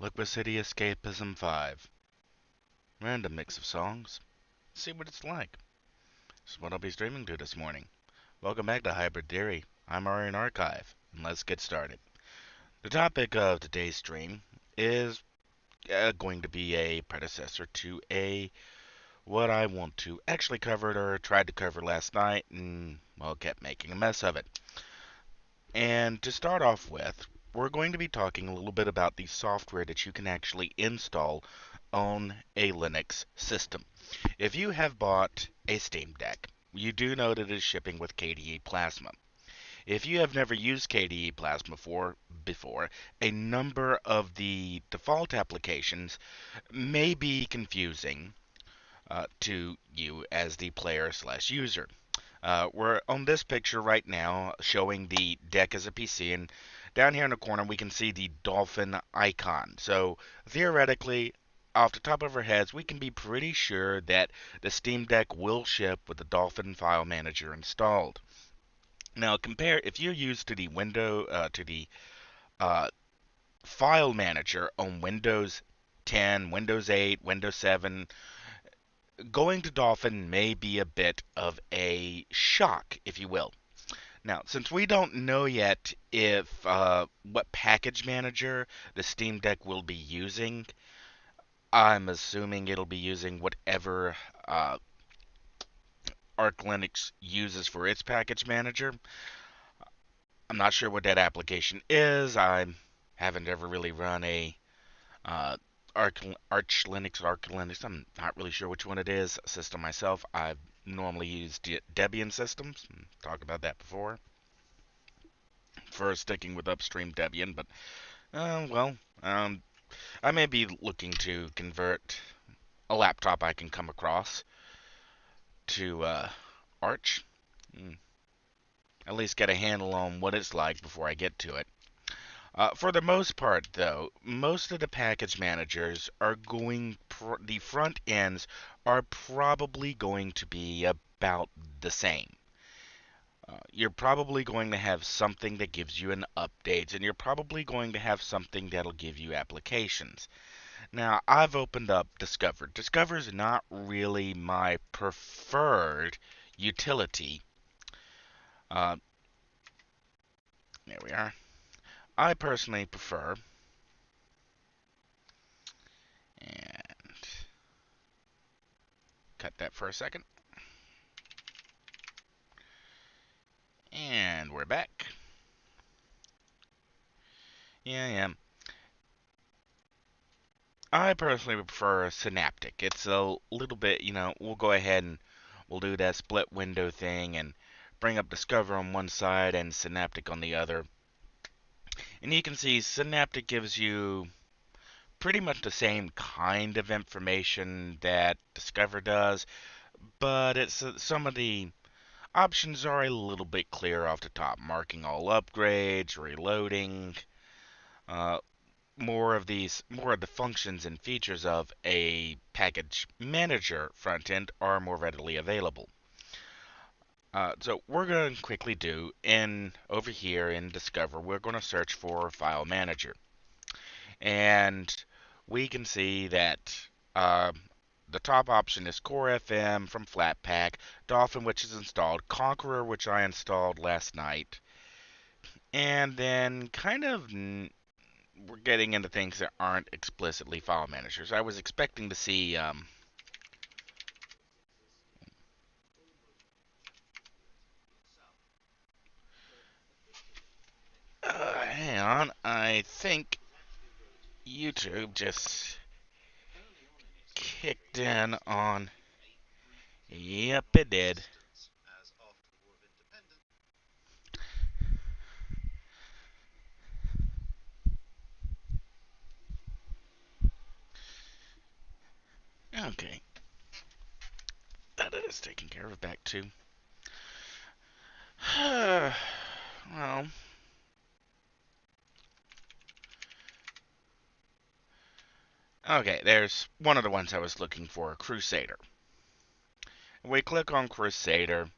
Liquid City Escapism 5. Random mix of songs. See what it's like. This is what I'll be streaming to this morning. Welcome back to Hybrid Theory. I'm Aurian Archive, and let's get started. The topic of today's stream is going to be a predecessor to what I want to actually covered or tried to cover last night and, well, kept making a mess of it. And to start off with, we're going to be talking a little bit about the software that you can actually install on a Linux system. If you have bought a Steam Deck, you do know that it is shipping with KDE Plasma. If you have never used KDE Plasma before, a number of the default applications may be confusing to you as the player/user. We're on this picture right now showing the deck as a PC, and down here in the corner we can see the dolphin icon. So theoretically, off the top of our heads, we can be pretty sure that the Steam Deck will ship with the Dolphin file manager installed. Now compare if you're used to the uh, file manager on Windows 10, Windows 8, Windows 7, going to Dolphin may be a bit of a shock, if you will. Now, since we don't know yet if what package manager the Steam Deck will be using, I'm assuming it'll be using whatever Arch Linux uses for its package manager. I'm not sure what that application is. I haven't ever really run a uh, Arch Linux. I'm not really sure which one it is. System myself. I've normally used Debian systems. Talked about that before. For sticking with upstream Debian, but well, I may be looking to convert a laptop I can come across to Arch. Mm, At least get a handle on what it's like before I get to it. For the most part, though, most of the package managers are the front ends are probably going to be about the same. You're probably going to have something that gives you an update, and you're probably going to have something that'll give you applications. Now, I've opened up Discover. Discover is not really my preferred utility. Uh, there we are. I personally prefer, and cut that for a second, and we're back. Yeah. I personally prefer Synaptic. It's a little bit, we'll go ahead and we'll do that split window thing and bring up Discover on one side and Synaptic on the other. And you can see Synaptic gives you pretty much the same kind of information that Discover does, but it's some of the options are a little bit clearer off the top, marking all upgrades, reloading, uh, more of the functions and features of a package manager front end are more readily available. So we're going to quickly do over here in Discover, we're going to search for File Manager, and we can see that uh, the top option is Core FM from Flatpak, Dolphin, which is installed, Conqueror, which I installed last night, and then we're getting into things that aren't explicitly file managers. I was expecting to see. Hang on. I think YouTube just kicked in on. Yep, it did. Okay. That is taken care of back too. Well, okay, there's one of the ones I was looking for, Crusader. We click on Crusader.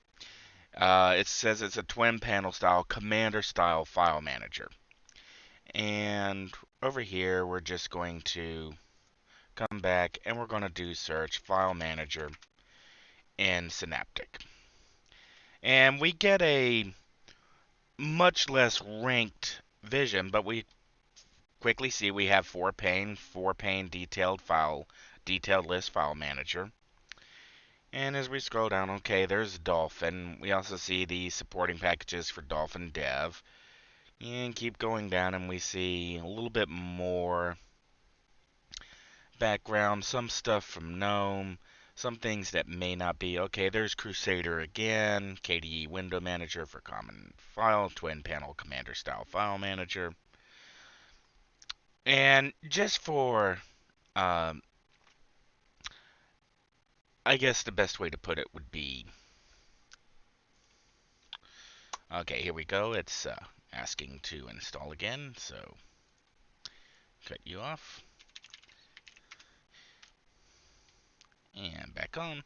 It says it's a twin panel style, commander style file manager. And over here, we're just going to come back and we're going to do search file manager in Synaptic. And we get a much less ranked vision, but we quickly see we have four pane detailed list file manager. And as we scroll down, okay, there's Dolphin. We also see the supporting packages for Dolphin Dev. And keep going down and we see a little bit more background, some stuff from GNOME, some things that may not be. Okay, there's Crusader again, KDE Window Manager for Common File, Twin Panel Commander Style File Manager. And just for, um, I guess the best way to put it would be, okay, here we go. It's asking to install again, so cut you off. And back on.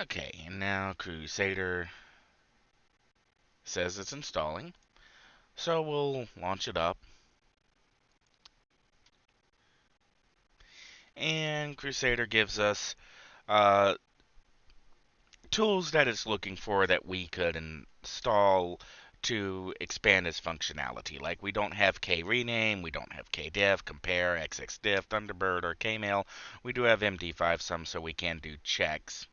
Okay, and now Crusader says it's installing. So we'll launch it up. And Crusader gives us tools that it's looking for that we could install to expand its functionality. Like we don't have KRename, we don't have KDiff, Compare, XXDiff, Thunderbird, or Kmail. We do have MD5 some, so we can do checks.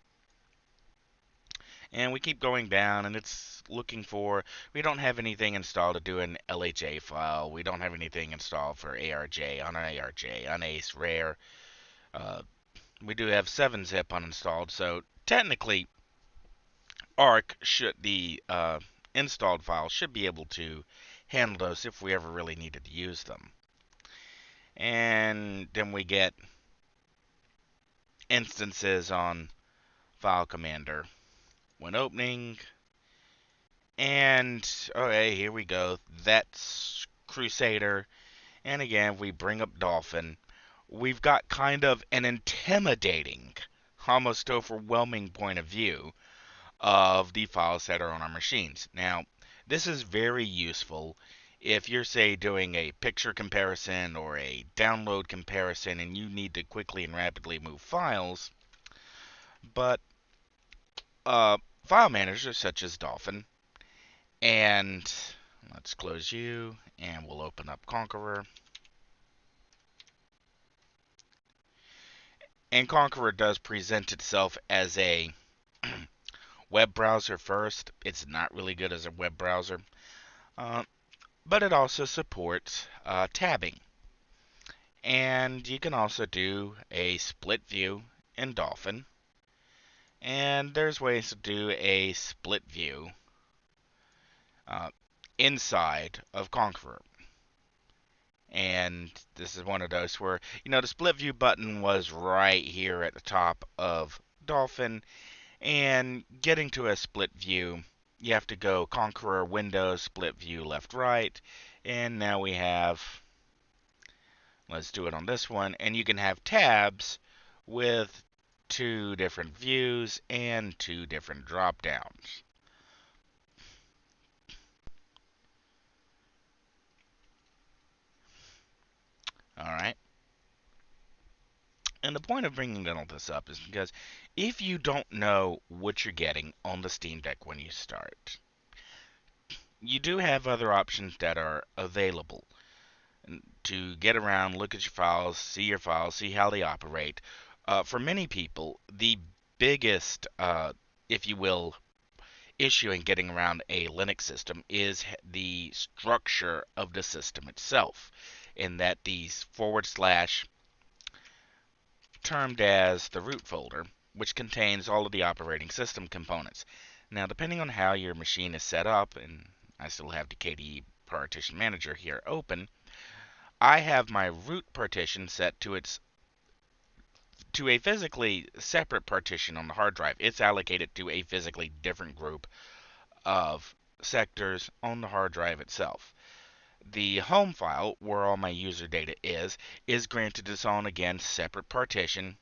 And we keep going down, and it's looking for, we don't have anything installed to do an LHA file. We don't have anything installed for ARJ, Unace, Rare. We do have 7-zip uninstalled, so technically Arc should the installed file should be able to handle those if we ever really needed to use them. And then we get instances on File Commander when opening. And okay, here we go. That's Crusader. And again, if we bring up Dolphin, we've got kind of an intimidating, almost overwhelming point of view of the files that are on our machines. Now, this is very useful if you're, say, doing a picture comparison or a download comparison and you need to quickly and rapidly move files. But file managers such as Dolphin, and let's close you and we'll open up Conqueror. And Conqueror does present itself as a web browser first. It's not really good as a web browser, but it also supports tabbing. And you can also do a split view in Dolphin. And there's ways to do a split view inside of Conqueror. And this is one of those where, the split view button was right here at the top of Dolphin. And getting to a split view, you have to go Conqueror, Windows, split view, left, right. And now we have, let's do it on this one. And you can have tabs with 2 different views and 2 different drop downs. Alright. And the point of bringing all this up is because if you don't know what you're getting on the Steam Deck when you start, you do have other options that are available to get around, look at your files, see how they operate. For many people, the biggest, if you will, issue in getting around a Linux system is the structure of the system itself, in that these / termed as the root folder, which contains all of the operating system components. Now, depending on how your machine is set up, and I still have the KDE Partition Manager here open, I have my root partition set to a physically separate partition on the hard drive. It's allocated to a physically different group of sectors on the hard drive itself. The home file, where all my user data is granted its own, again, separate partition.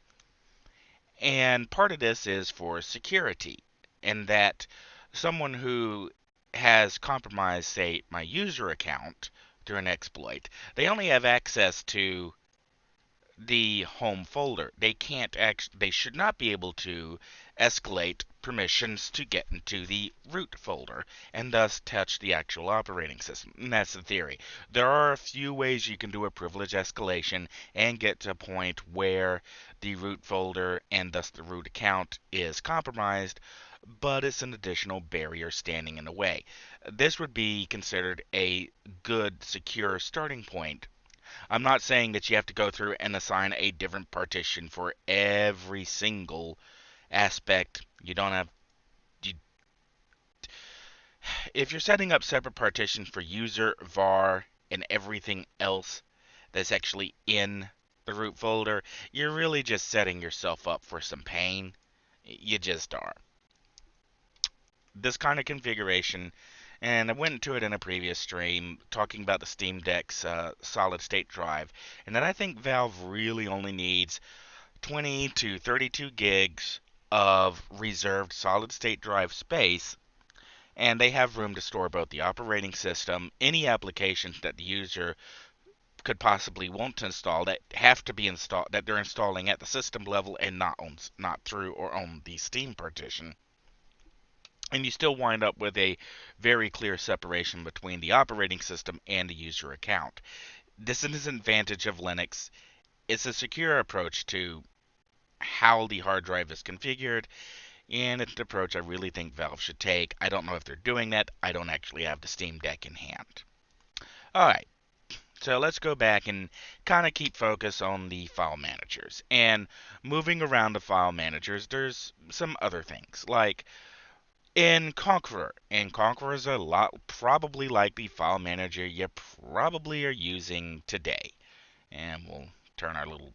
And part of this is for security, in that someone who has compromised, say, my user account through an exploit, they only have access to the home folder. They should not be able to escalate permissions to get into the root folder and thus touch the actual operating system. And that's the theory. There are a few ways you can do a privilege escalation and get to a point where the root folder and thus the root account is compromised, but it's an additional barrier standing in the way. This would be considered a good, secure starting point. I'm not saying that you have to go through and assign a different partition for every single aspect. You don't have. You, if you're setting up separate partitions for user, var, and everything else that's actually in the root folder, you're really just setting yourself up for some pain. You just are. This kind of configuration, and I went into it in a previous stream talking about the Steam Deck's solid state drive, and that I think Valve really only needs 20 to 32 gigs of reserved solid state drive space, and they have room to store both the operating system, any applications that the user could possibly want to install that have to be installed, that they're installing at the system level and not through or on the Steam partition. And you still wind up with a very clear separation between the operating system and the user account. This is an advantage of Linux. It's a secure approach to how the hard drive is configured, and it's an approach I really think Valve should take. I don't know if they're doing that. I don't actually have the Steam Deck in hand. Alright, so let's go back and kind of keep focus on the file managers. And moving around the file managers, there's some other things, like in Conqueror. And Conqueror is a lot, probably like the file manager you probably are using today. And we'll turn our little...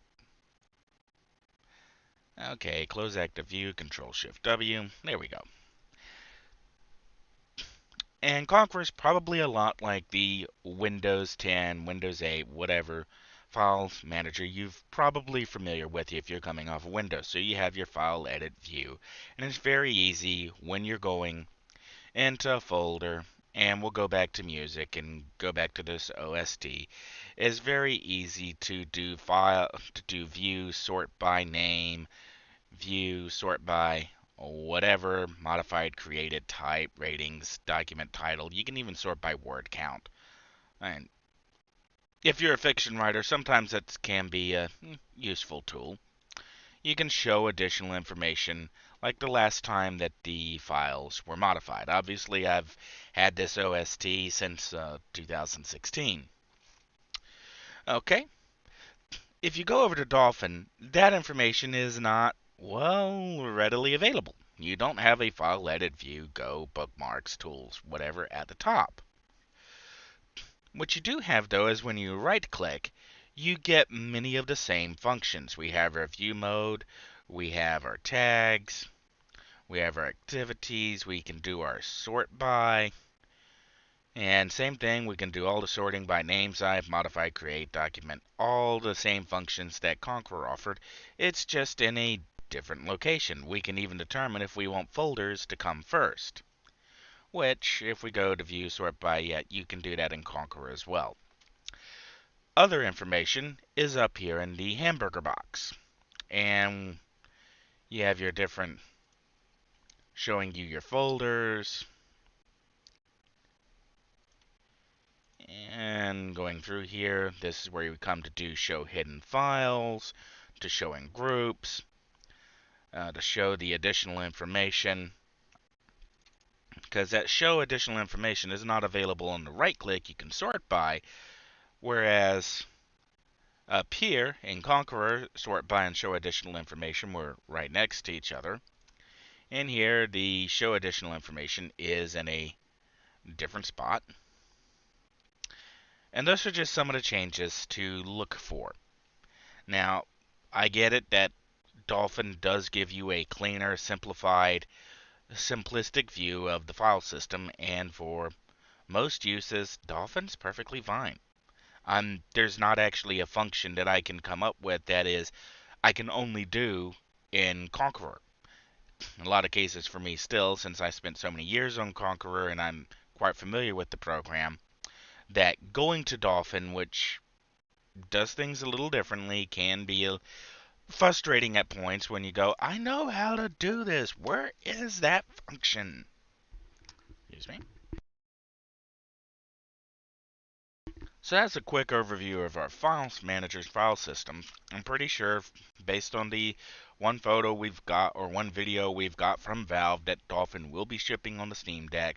Okay, close active view, Control Shift W. There we go. And Conqueror is probably a lot like the Windows 10, Windows 8, whatever file manager you're probably familiar with if you're coming off of Windows. So you have your file edit view, and it's very easy when you're going into a folder, and we'll go back to music and go back to this OST. It's very easy to do view, sort by name, view, sort by whatever, modified, created, type, ratings, document title. You can even sort by word count. And if you're a fiction writer, sometimes that can be a useful tool. You can show additional information, like the last time that the files were modified. Obviously, I've had this OST since 2016. Okay, if you go over to Dolphin, that information is not, well, readily available. You don't have a file edit view, go, bookmarks, tools, whatever at the top. What you do have, though, is when you right-click, you get many of the same functions. We have our view mode, we have our tags, we have our activities, we can do our sort by, and same thing, we can do all the sorting by name, type, modify, create, document, all the same functions that Conqueror offered. It's just in a different location. We can even determine if we want folders to come first, which, if we go to view, sort by, you can do that in Conqueror as well. Other information is up here in the hamburger box, and you have your different, showing you your folders, and going through here, this is where you come to do show hidden files, to showing groups, to show the additional information, because that show additional information is not available on the right click. You can sort by, whereas up here in Conqueror, sort by and show additional information were right next to each other. And here, the show additional information is in a different spot. And those are just some of the changes to look for. Now, I get it that Dolphin does give you a cleaner, simplified, simplistic view of the file system, and for most uses, Dolphin's perfectly fine. There's not actually a function that I can come up with that is I can only do in Conqueror. In a lot of cases for me still, since I spent so many years on Conqueror and I'm quite familiar with the program, that going to Dolphin, which does things a little differently, can be frustrating at points when you go, I know how to do this. Where is that function? Excuse me. So that's a quick overview of our files manager's file system. I'm pretty sure, based on the one photo we've got or one video we've got from Valve, that Dolphin will be shipping on the Steam Deck.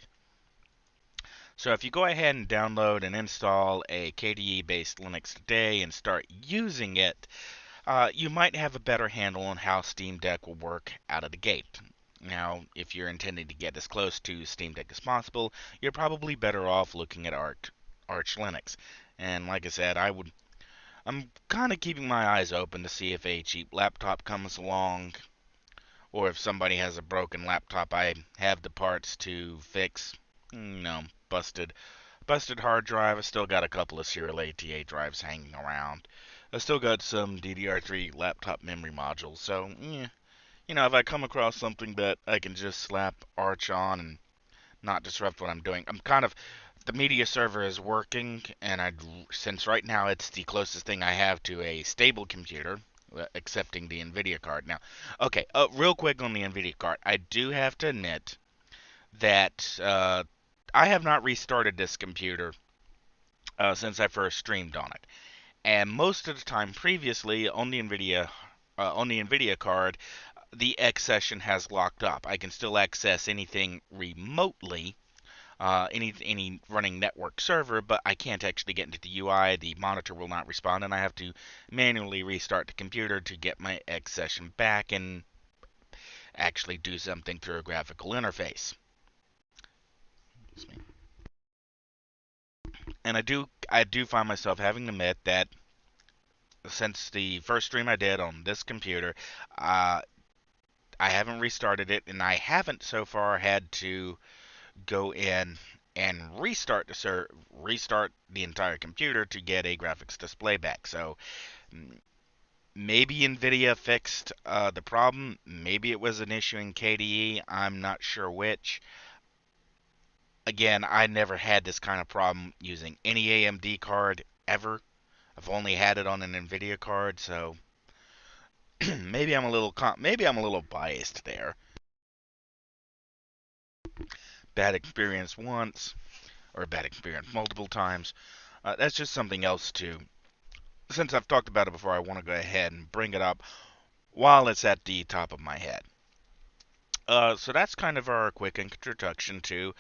So if you go ahead and download and install a KDE-based Linux today and start using it, you might have a better handle on how Steam Deck will work out of the gate. Now, if you're intending to get as close to Steam Deck as possible, you're probably better off looking at Arch Linux. And like I said, I'm kind of keeping my eyes open to see if a cheap laptop comes along, or if somebody has a broken laptop I have the parts to fix. No, busted hard drive. I still got a couple of serial ATA drives hanging around. I still got some DDR3 laptop memory modules. So, yeah, if I come across something that I can just slap Arch on and not disrupt what I'm doing, the media server is working, and since right now it's the closest thing I have to a stable computer, accepting the Nvidia card. Now, okay, real quick on the Nvidia card, I do have to admit that I have not restarted this computer since I first streamed on it, and most of the time previously on the Nvidia card, the X session has locked up. I can still access anything remotely, any running network server, but I can't actually get into the UI. The monitor will not respond, and I have to manually restart the computer to get my X session back and actually do something through a graphical interface. Excuse me. And I do find myself having to admit that since the first stream I did on this computer, I haven't restarted it, and I haven't so far had to go in and restart the entire computer to get a graphics display back. So maybe Nvidia fixed the problem. Maybe it was an issue in KDE. I'm not sure which. Again, I never had this kind of problem using any AMD card ever. I've only had it on an Nvidia card, so maybe I'm a little biased there. Bad experience once, or bad experience multiple times. That's just something else to. Since I've talked about it before, I want to go ahead and bring it up while it's at the top of my head. So that's kind of our quick introduction to.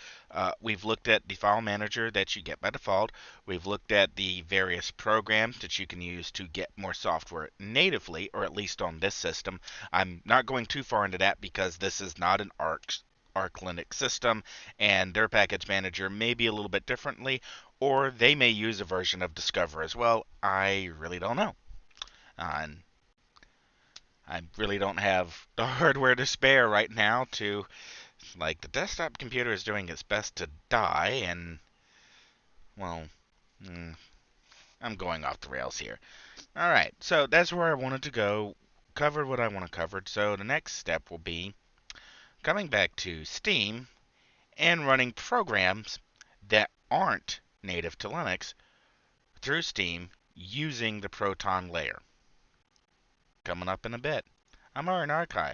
We've looked at the file manager that you get by default. We've looked at the various programs that you can use to get more software natively, or at least on this system. I'm not going too far into that because this is not an Arch Linux system, and their package manager may be a little bit differently, or they may use a version of Discover as well. I really don't know. And I really don't have the hardware to spare right now to, like, the desktop computer is doing its best to die, and, well, I'm going off the rails here. Alright, so that's where I wanted to go, covered what I want to cover, so the next step will be coming back to Steam and running programs that aren't native to Linux through Steam using the Proton layer. Coming up in a bit. I'm Aurian Archive.